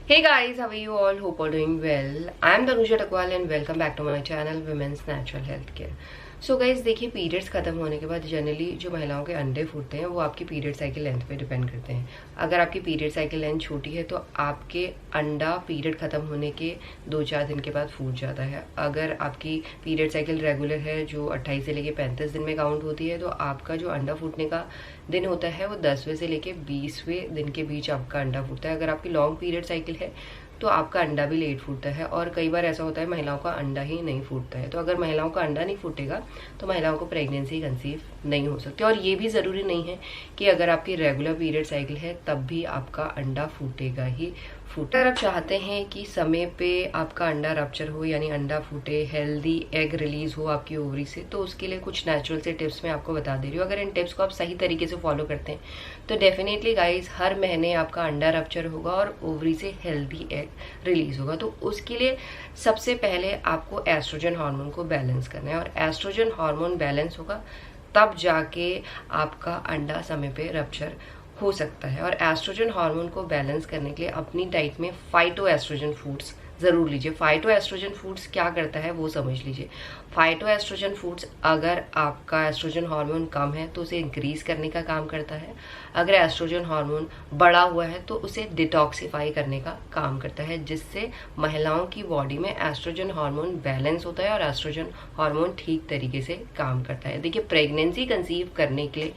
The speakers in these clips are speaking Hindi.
Hey guys, how are you all? Hope all doing well. I am Tanusha Takwal and welcome back to my channel Women's Natural Health Care. So guys देखिए, पीरियड्स खत्म होने के बाद जनरली जो महिलाओं के अंडे फूटते हैं वो आपकी पीरियड साइकिल लेंथ पे डिपेंड करते हैं। अगर आपकी पीरियड साइकिल लेंथ छोटी है तो आपके अंडा पीरियड खत्म होने के 2-4 दिन के बाद फूट जाता है। अगर आपकी पीरियड साइकिल रेगुलर है जो 28 से लेके 35 दिन में काउंट होती है तो आपका जो अंडा फूटने का दिन होता है वो 10वें से लेके 20वें दिन के बीच आपका अंडा फूटता है। अगर आपकी लॉन्ग पीरियड साइकिल है तो आपका अंडा भी लेट फूटता है और कई बार ऐसा होता है महिलाओं का अंडा ही नहीं फूटता है। तो अगर महिलाओं का अंडा नहीं फूटेगा तो महिलाओं को प्रेगनेंसी कंसीव नहीं हो सकती। और ये भी ज़रूरी नहीं है कि अगर आपकी रेगुलर पीरियड साइकिल है तब भी आपका अंडा फूटेगा ही फूटा। अगर आप चाहते हैं कि समय पे आपका अंडा रप्चर हो यानी अंडा फूटे, हेल्दी एग रिलीज हो आपकी ओवरी से, तो उसके लिए कुछ नेचुरल से टिप्स मैं आपको बता दे रही हूँ। अगर इन टिप्स को आप सही तरीके से फॉलो करते हैं तो डेफिनेटली गाइज हर महीने आपका अंडा रप्चर होगा और ओवरी से हेल्दी एग रिलीज होगा। तो उसके लिए सबसे पहले आपको एस्ट्रोजन हार्मोन को बैलेंस करना है और एस्ट्रोजन हार्मोन बैलेंस होगा तब जाके आपका अंडा समय पे रप्चर हो सकता है। और एस्ट्रोजन हार्मोन को बैलेंस करने के लिए अपनी डाइट में फाइटो एस्ट्रोजन फूड्स ज़रूर लीजिए। फाइटो एस्ट्रोजन फूड्स क्या करता है वो समझ लीजिए। फाइटो एस्ट्रोजन फूड्स, अगर आपका एस्ट्रोजन हार्मोन कम है तो उसे इंक्रीज करने का काम करता है। अगर एस्ट्रोजन हार्मोन बढ़ा हुआ है तो उसे डिटॉक्सिफाई करने का काम करता है, जिससे महिलाओं की बॉडी में एस्ट्रोजन हार्मोन बैलेंस होता है और एस्ट्रोजन हार्मोन ठीक तरीके से काम करता है। देखिए, प्रेगनेंसी कंसीव करने के लिए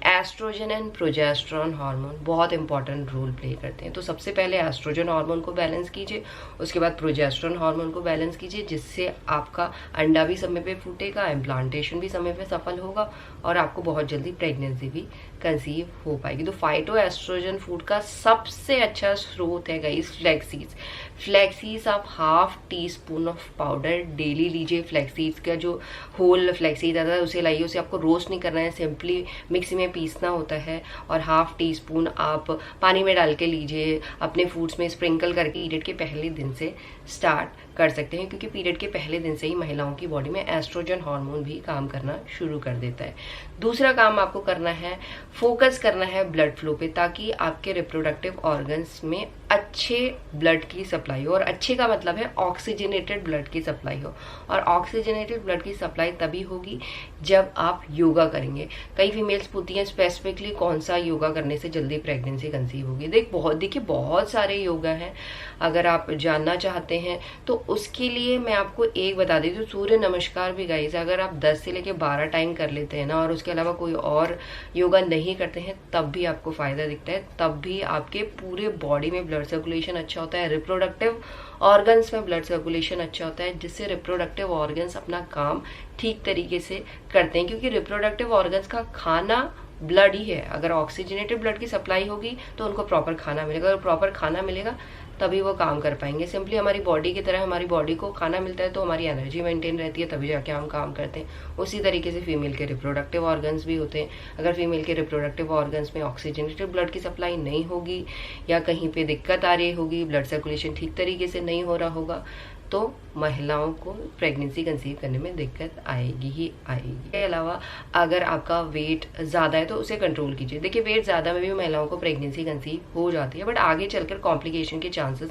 एस्ट्रोजन एंड प्रोजेस्टेरॉन हार्मोन बहुत इंपॉर्टेंट रोल प्ले करते हैं। तो सबसे पहले एस्ट्रोजन हार्मोन को बैलेंस कीजिए, उसके बाद प्रोजेस्टेरॉन हार्मोन को बैलेंस कीजिए, जिससे आपका अंडा भी समय पे फूटेगा, इम्प्लांटेशन भी समय पे सफल होगा और आपको बहुत जल्दी प्रेगनेंसी भी कंसीव हो पाएगी। तो फाइटो एस्ट्रोजन फूड का सबसे अच्छा स्रोत है guys flax seeds. Flax seeds आप ½ टीस्पून ऑफ पाउडर डेली लीजिए। फ्लैक्स सीड्स का जो होल फ्लैक्स सीड आता है उसे लाइए, उसे आपको रोस्ट नहीं करना है, सिंपली मिक्सी में पीसना होता है और ½ टीस्पून आप पानी में डाल के लीजिए। अपने फूड्स में स्प्रिंकल करके पीरियड के पहले दिन से स्टार्ट कर सकते हैं, क्योंकि पीरियड के पहले दिन से ही महिलाओं की बॉडी में एस्ट्रोजन हार्मोन भी काम करना शुरू कर देता है। दूसरा काम आपको करना है, फोकस करना है ब्लड फ्लो पे, ताकि आपके रिप्रोडक्टिव ऑर्गन्स में अच्छे ब्लड की सप्लाई हो। और अच्छे का मतलब है ऑक्सीजनेटेड ब्लड की सप्लाई हो, और ऑक्सीजनेटेड ब्लड की सप्लाई तभी होगी जब आप योगा करेंगे। कई फीमेल्स पूछती हैं स्पेसिफिकली कौन सा योगा करने से जल्दी प्रेगनेंसी कंसीव होगी। देखिए बहुत सारे योगा हैं, अगर आप जानना चाहते हैं तो उसके लिए मैं आपको एक बता देती हूँ। सूर्य नमस्कार भी गाइस, अगर आप 10 से लेके 12 टाइम कर लेते हैं ना और उसके अलावा कोई और योगा नहीं करते हैं तब भी आपको फायदा दिखता है, तब भी आपके पूरे बॉडी में ब्लड सर्कुलेशन अच्छा होता है, रिप्रोडक्टिव ऑर्गन्स में ब्लड सर्कुलेशन अच्छा होता है, जिससे रिप्रोडक्टिव ऑर्गन्स अपना काम ठीक तरीके से करते हैं। क्योंकि रिप्रोडक्टिव ऑर्गन्स का खाना ब्लड ही है। अगर ऑक्सीजनेटेड ब्लड की सप्लाई होगी तो उनको प्रॉपर खाना मिलेगा, अगर प्रॉपर खाना मिलेगा तभी वो काम कर पाएंगे। सिंपली हमारी बॉडी की तरह हमारी बॉडी को खाना मिलता है तो हमारी एनर्जी मेंटेन रहती है, तभी जाके हम काम करते हैं। उसी तरीके से फीमेल के रिप्रोडक्टिव ऑर्गन्स भी होते हैं। अगर फीमेल के रिप्रोडक्टिव ऑर्गन्स में ऑक्सीजनेटेड ब्लड की सप्लाई नहीं होगी या कहीं पे दिक्कत आ रही होगी, ब्लड सर्कुलेशन ठीक तरीके से नहीं हो रहा होगा, तो महिलाओं को प्रेगनेंसी कंसीव करने में दिक्कत आएगी ही आएगी। इसके अलावा अगर आपका वेट ज़्यादा है तो उसे कंट्रोल कीजिए। देखिए, वेट ज़्यादा में भी महिलाओं को प्रेगनेंसी कंसीव हो जाती है, बट आगे चलकर कॉम्प्लिकेशन के चांसेस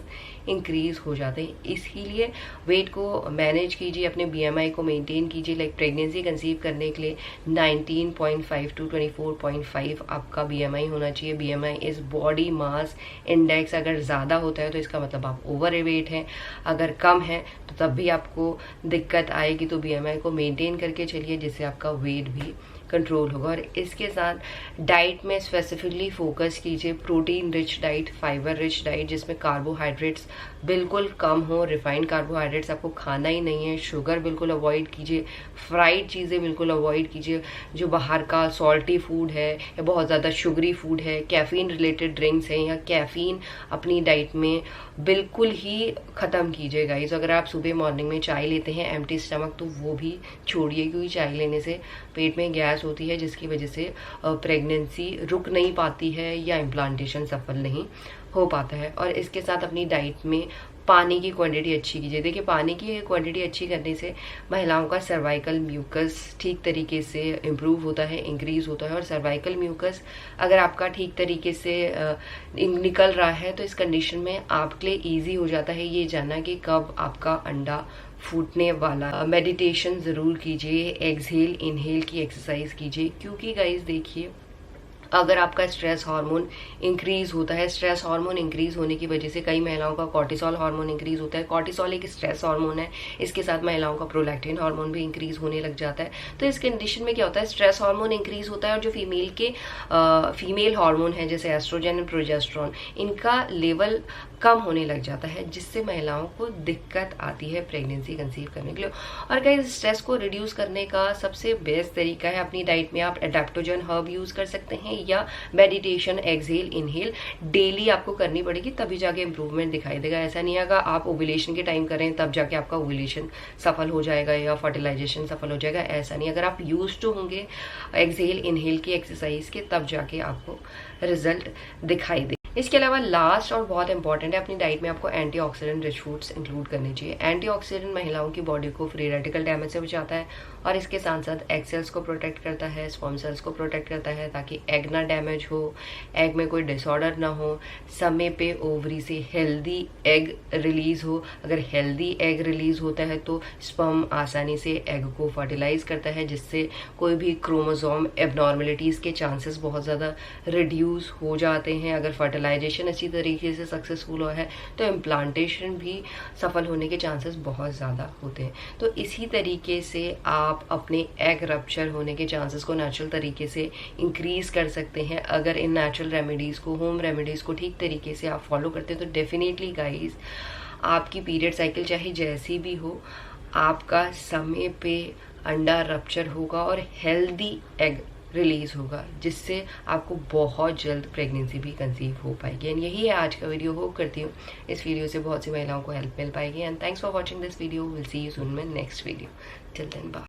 इंक्रीज हो जाते हैं। इसीलिए वेट को मैनेज कीजिए, अपने BMI को मेंटेन कीजिए। लाइक प्रेगनेंसी कंसीव करने के लिए 19.5 to 24.5 आपका BMI होना चाहिए। BMI is body mass index. अगर ज़्यादा होता है तो इसका मतलब आप ओवर वेट हैं, अगर कम है तो तब भी आपको दिक्कत आएगी। तो BMI को मेंटेन करके चलिए, जिससे आपका वेट भी कंट्रोल होगा। और इसके साथ डाइट में स्पेसिफिकली फोकस कीजिए, protein rich diet, fibre rich diet, जिसमें कार्बोहाइड्रेट्स बिल्कुल कम हो। रिफाइंड कार्बोहाइड्रेट्स आपको खाना ही नहीं है। शुगर बिल्कुल अवॉइड कीजिए, फ्राइड चीज़ें बिल्कुल अवॉइड कीजिए। जो बाहर का सॉल्टी फूड है या बहुत ज़्यादा शुगरी फूड है, कैफीन रिलेटेड ड्रिंक्स हैं या कैफीन अपनी डाइट में बिल्कुल ही ख़त्म कीजिए गाइस। अगर आप सुबह मॉर्निंग में चाय लेते हैं एम्प्टी स्टमक तो वो भी छोड़िए, क्योंकि चाय लेने से पेट में गैस होती है, जिसकी वजह से प्रेगनेंसी रुक नहीं पाती है या इम्प्लांटेशन सफल नहीं हो पाता है। और इसके साथ अपनी डाइट में पानी की क्वांटिटी अच्छी कीजिए। देखिए पानी की क्वांटिटी अच्छी करने से महिलाओं का सर्वाइकल म्यूकस ठीक तरीके से इम्प्रूव होता है, इंक्रीज होता है। और सर्वाइकल म्यूकस अगर आपका ठीक तरीके से निकल रहा है तो इस कंडीशन में आपके लिए ईजी हो जाता है ये जानना कि कब आपका अंडा फूटने वाला। मेडिटेशन ज़रूर कीजिए, एक्सहेल इनहेल की एक्सरसाइज कीजिए, क्योंकि गाइस देखिए अगर आपका स्ट्रेस हार्मोन इंक्रीज होता है, स्ट्रेस हार्मोन इंक्रीज होने की वजह से कई महिलाओं का कॉर्टिसोल हार्मोन इंक्रीज होता है। कॉर्टिसोल एक स्ट्रेस हार्मोन है, इसके साथ महिलाओं का प्रोलैक्टिन हार्मोन भी इंक्रीज होने लग जाता है। तो इस कंडीशन में क्या होता है, स्ट्रेस हार्मोन इंक्रीज होता है और जो फीमेल हार्मोन है जैसे एस्ट्रोजन एंड प्रोजेस्टेरोन, इनका लेवल कम होने लग जाता है, जिससे महिलाओं को दिक्कत आती है प्रेगनेंसी कंसीव करने के लिए। और गाइस स्ट्रेस को रिड्यूस करने का सबसे बेस्ट तरीका है अपनी डाइट में आप एडेप्टोजन हर्ब यूज कर सकते हैं या मेडिटेशन, एक्सहेल इनहेल डेली आपको करनी पड़ेगी, तभी जाके इंप्रूवमेंट दिखाई देगा। ऐसा नहीं है आप ओव्यूलेशन के टाइम करें तब जाके आपका ओव्यूलेशन सफल हो जाएगा या फर्टिलाइजेशन सफल हो जाएगा, ऐसा नहीं। अगर आप यूज टू होंगे एक्सहेल इनहेल की एक्सरसाइज के तब जाके आपको रिजल्ट दिखाई दे। इसके अलावा लास्ट और बहुत इंपॉर्टेंट है, अपनी डाइट में आपको एंटीऑक्सीडेंट रिच फूड्स इंक्लूड करने चाहिए। एंटीऑक्सीडेंट महिलाओं की बॉडी को फ्री रेडिकल डैमेज से बचाता है और इसके साथ साथ एग सेल्स को प्रोटेक्ट करता है, स्पर्म सेल्स को प्रोटेक्ट करता है ताकि एग ना डैमेज हो, एग में कोई डिसऑर्डर ना हो, समय पे ओवरी से हेल्दी एग रिलीज हो। अगर हेल्दी एग रिलीज होता है तो स्पर्म आसानी से एग को फर्टिलाइज करता है, जिससे कोई भी क्रोमोसोम एबनॉर्मेलिटीज के चांसेस बहुत ज़्यादा रिड्यूस हो जाते हैं। अगर फर्टिलाइजेशन अच्छी तरीके से सक्सेसफुल हुआ है तो इम्प्लांटेशन भी सफल होने के चांसेस बहुत ज़्यादा होते हैं। तो इसी तरीके से आप अपने एग रप्चर होने के चांसेस को नेचुरल तरीके से इंक्रीज कर सकते हैं। अगर इन नेचुरल रेमेडीज़ को, होम रेमेडीज़ को ठीक तरीके से आप फॉलो करते हैं तो डेफिनेटली गाइस आपकी पीरियड साइकिल चाहे जैसी भी हो, आपका समय पे अंडा रप्चर होगा और हेल्दी एग रिलीज होगा, जिससे आपको बहुत जल्द प्रेगनेंसी भी कंसीव हो पाएगी। एंड यही है आज का वीडियो। होप करती हूँ इस वीडियो से बहुत सी महिलाओं को हेल्प मिल पाएगी। And thanks for watching this video. Will see you soon में next video. Till then bye.